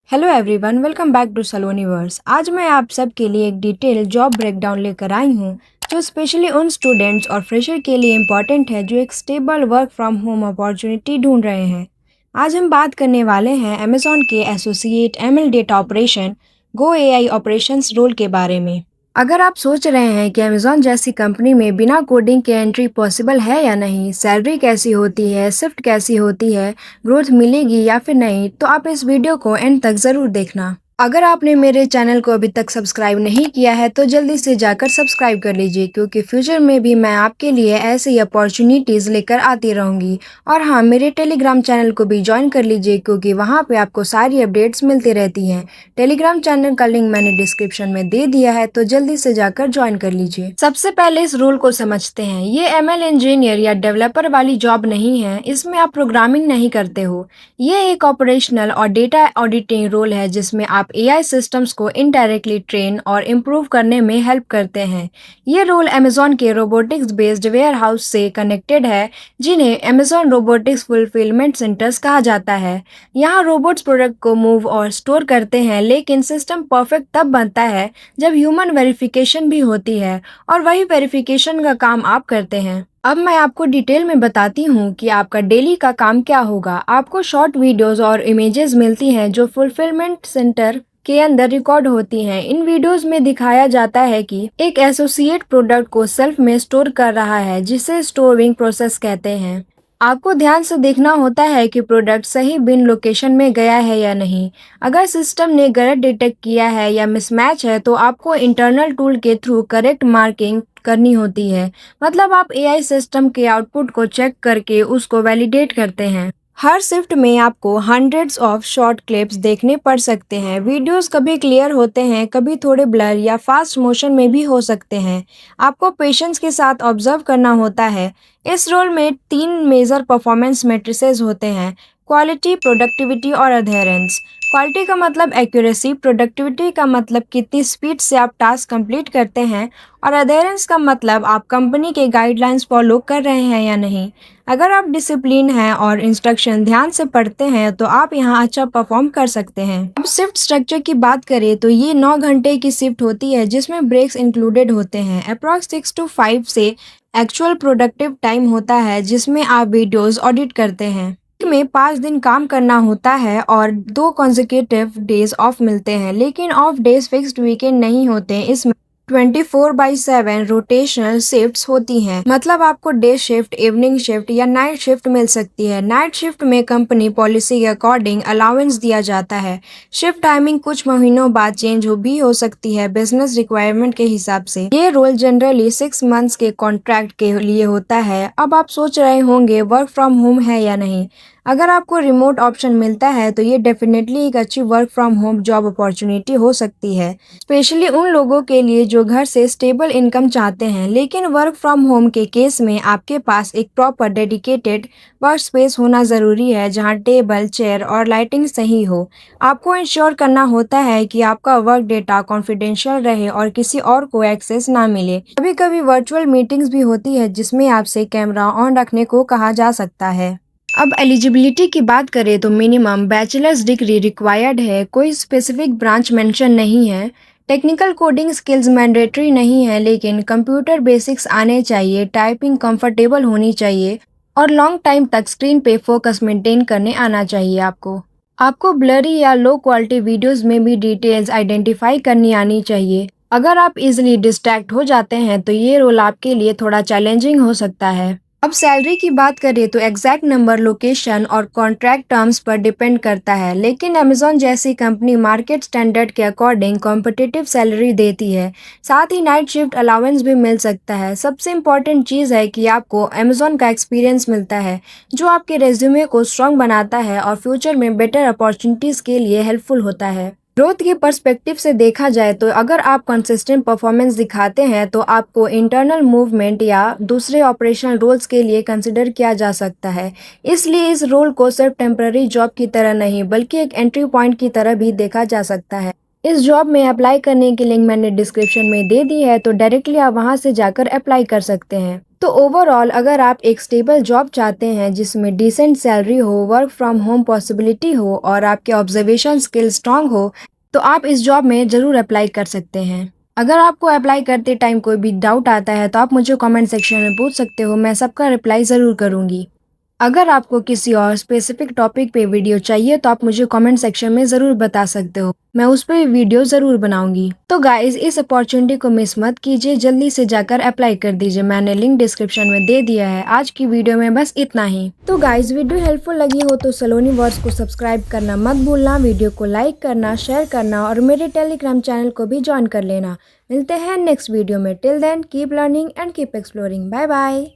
Hello everyone, welcome back to Saloniverse. आज मैं आप सबके लिए एक डिटेल जॉब ब्रेकडाउन लेकर आई हूँ जो स्पेशली उन स्टूडेंट्स और फ्रेशर के लिए इम्पॉर्टेंट है जो एक stable work from home opportunity ढूंढ रहे हैं। आज हम बात करने वाले हैं अमेजॉन के एसोसिएट एमएल डेटा ऑपरेशन गो एआई ऑपरेशंस रोल के बारे में। अगर आप सोच रहे हैं कि अमेजॉन जैसी कंपनी में बिना कोडिंग के एंट्री पॉसिबल है या नहीं, सैलरी कैसी होती है, शिफ्ट कैसी होती है, ग्रोथ मिलेगी या फिर नहीं, तो आप इस वीडियो को एंड तक ज़रूर देखना। अगर आपने मेरे चैनल को अभी तक सब्सक्राइब नहीं किया है तो जल्दी से जाकर सब्सक्राइब कर लीजिए, क्योंकि फ्यूचर में भी मैं आपके लिए ऐसी अपॉर्चुनिटीज़ लेकर आती रहूँगी। और हाँ, मेरे टेलीग्राम चैनल को भी ज्वाइन कर लीजिए, क्योंकि वहाँ पे आपको सारी अपडेट्स मिलती रहती हैं। टेलीग्राम चैनल का लिंक मैंने डिस्क्रिप्शन में दे दिया है, तो जल्दी से जाकर ज्वाइन कर लीजिए। सबसे पहले इस रोल को समझते हैं। ये एमएल इंजीनियर या डेवलपर वाली जॉब नहीं है, इसमें आप प्रोग्रामिंग नहीं करते हो। ये एक ऑपरेशनल और डेटा ऑडिटिंग रोल है जिसमें आप एआई सिस्टम्स को इनडायरेक्टली ट्रेन और इम्प्रूव करने में हेल्प करते हैं। ये रोल अमेजॉन के रोबोटिक्स बेस्ड वेयर हाउस से कनेक्टेड है, जिन्हें अमेजॉन रोबोटिक्स फुलफिलमेंट सेंटर्स कहा जाता है। यहाँ रोबोट्स प्रोडक्ट को मूव और स्टोर करते हैं, लेकिन सिस्टम परफेक्ट तब बनता है जब ह्यूमन वेरिफिकेशन भी होती है, और वही वेरिफिकेशन का काम आप करते हैं। अब मैं आपको डिटेल में बताती हूँ कि आपका डेली का काम क्या होगा। आपको शॉर्ट वीडियोस और इमेजेस मिलती हैं जो फुलफिलमेंट सेंटर के अंदर रिकॉर्ड होती हैं। इन वीडियोस में दिखाया जाता है कि एक एसोसिएट प्रोडक्ट को सेल्फ में स्टोर कर रहा है, जिसे स्टोरिंग प्रोसेस कहते हैं। आपको ध्यान से देखना होता है कि प्रोडक्ट सही बिन लोकेशन में गया है या नहीं। अगर सिस्टम ने गलत डिटेक्ट किया है या मिसमैच है तो आपको इंटरनल टूल के थ्रू करेक्ट मार्किंग करनी होती है। मतलब आप एआई सिस्टम के आउटपुट को चेक करके उसको वैलिडेट करते हैं। हर शिफ्ट में आपको हंड्रेड्स ऑफ शॉर्ट क्लिप्स देखने पड़ सकते हैं। वीडियोस कभी क्लियर होते हैं, कभी थोड़े ब्लर या फास्ट मोशन में भी हो सकते हैं। आपको पेशेंस के साथ ऑब्जर्व करना होता है। इस रोल में 3 मेजर परफॉर्मेंस मैट्रिसेस होते हैं: क्वालिटी, प्रोडक्टिविटी और अधेरेंस। क्वालिटी का मतलब एक्यूरेसी, प्रोडक्टिविटी का मतलब कितनी स्पीड से आप टास्क कंप्लीट करते हैं, और अधेरेंस का मतलब आप कंपनी के गाइडलाइंस फॉलो कर रहे हैं या नहीं। अगर आप डिसिप्लिन हैं और इंस्ट्रक्शन ध्यान से पढ़ते हैं तो आप यहाँ अच्छा परफॉर्म कर सकते हैं। अब शिफ्ट स्ट्रक्चर की बात करें तो ये 9 घंटे की शिफ्ट होती है, जिसमें ब्रेक्स इंक्लूडेड होते हैं। अप्रॉक्स 6 to 5 से एक्चुअल प्रोडक्टिव टाइम होता है, जिसमें आप वीडियोस ऑडिट करते हैं। में 5 दिन काम करना होता है और 2 कॉन्जिक्यूटिव डेज ऑफ मिलते हैं, लेकिन ऑफ डेज फिक्स्ड वीकेंड नहीं होते। इसमें 24/7 रोटेशनल शिफ्ट्स होती हैं। मतलब आपको डे शिफ्ट, इवनिंग शिफ्ट या नाइट शिफ्ट मिल सकती है। नाइट शिफ्ट में कंपनी पॉलिसी के अकॉर्डिंग अलाउंस दिया जाता है। शिफ्ट टाइमिंग कुछ महीनों बाद चेंज हो सकती है बिजनेस रिक्वायरमेंट के हिसाब से। ये रोल जनरली 6 मंथ्स के कॉन्ट्रैक्ट के लिए होता है। अब आप सोच रहे होंगे वर्क फ्रॉम होम है या नहीं। अगर आपको रिमोट ऑप्शन मिलता है तो ये डेफिनेटली एक अच्छी work from home job opportunity हो सकती है, स्पेशली उन लोगों के लिए जो घर से स्टेबल इनकम चाहते हैं। लेकिन वर्क फ्रॉम होम के केस में आपके पास एक प्रॉपर डेडिकेटेड वर्क स्पेस होना ज़रूरी है, जहां टेबल, चेयर और लाइटिंग सही हो। आपको इंश्योर करना होता है कि आपका वर्क डेटा कॉन्फिडेंशियल रहे और किसी और को एक्सेस ना मिले। कभी कभी वर्चुअल मीटिंग्स भी होती है, जिसमें आपसे कैमरा ऑन रखने को कहा जा सकता है। अब एलिजिबिलिटी की बात करें तो मिनिमम बैचलर्स डिग्री रिक्वायर्ड है। कोई स्पेसिफिक ब्रांच मेंशन नहीं है। टेक्निकल कोडिंग स्किल्स मैंडेटरी नहीं है, लेकिन कंप्यूटर बेसिक्स आने चाहिए, टाइपिंग कंफर्टेबल होनी चाहिए और लॉन्ग टाइम तक स्क्रीन पे फोकस मेंटेन करने आना चाहिए। आपको ब्लरी या लो क्वालिटी वीडियोस में भी डिटेल्स आइडेंटिफाई करनी आनी चाहिए। अगर आप इजीली डिस्ट्रैक्ट हो जाते हैं तो ये रोल आपके लिए थोड़ा चैलेंजिंग हो सकता है। अब सैलरी की बात करें तो एग्जैक्ट नंबर लोकेशन और कॉन्ट्रैक्ट टर्म्स पर डिपेंड करता है, लेकिन अमेजॉन जैसी कंपनी मार्केट स्टैंडर्ड के अकॉर्डिंग कॉम्पिटिटिव सैलरी देती है। साथ ही नाइट शिफ्ट अलाउंस भी मिल सकता है। सबसे इम्पॉर्टेंट चीज़ है कि आपको अमेजॉन का एक्सपीरियंस मिलता है, जो आपके रेज्यूमे को स्ट्रॉन्ग बनाता है और फ्यूचर में बेटर अपॉर्चुनिटीज़ के लिए हेल्पफुल होता है। ग्रोथ के पर्सपेक्टिव से देखा जाए तो अगर आप कंसिस्टेंट परफॉर्मेंस दिखाते हैं तो आपको इंटरनल मूवमेंट या दूसरे ऑपरेशनल रोल्स के लिए कंसिडर किया जा सकता है। इसलिए इस रोल को सिर्फ टेम्पररी जॉब की तरह नहीं, बल्कि एक एंट्री पॉइंट की तरह भी देखा जा सकता है। इस जॉब में अप्लाई करने की लिंक मैंने डिस्क्रिप्शन में दे दी है, तो डायरेक्टली आप वहां से जाकर अप्लाई कर सकते हैं। तो ओवरऑल अगर आप एक स्टेबल जॉब चाहते हैं जिसमें डिसेंट सैलरी हो, वर्क फ्रॉम होम पॉसिबिलिटी हो और आपके ऑब्जर्वेशन स्किल स्ट्रांग हो, तो आप इस जॉब में ज़रूर अप्लाई कर सकते हैं। अगर आपको अप्लाई करते टाइम कोई भी डाउट आता है तो आप मुझे कमेंट सेक्शन में पूछ सकते हो, मैं सबका रिप्लाई ज़रूर करूँगी। अगर आपको किसी और स्पेसिफिक टॉपिक पे वीडियो चाहिए तो आप मुझे कमेंट सेक्शन में ज़रूर बता सकते हो, मैं उस पर वीडियो ज़रूर बनाऊंगी। तो गाइस, इस अपॉर्चुनिटी को मिस मत कीजिए, जल्दी से जाकर अप्लाई कर दीजिए, मैंने लिंक डिस्क्रिप्शन में दे दिया है। आज की वीडियो में बस इतना ही। तो गाइस, वीडियो हेल्पफुल लगी हो तो सलोनी वर्ड्स को सब्सक्राइब करना मत भूलना, वीडियो को लाइक करना, शेयर करना और मेरे टेलीग्राम चैनल को भी ज्वाइन कर लेना। मिलते हैं नेक्स्ट वीडियो में। Till then keep learning and keep exploring. Bye bye.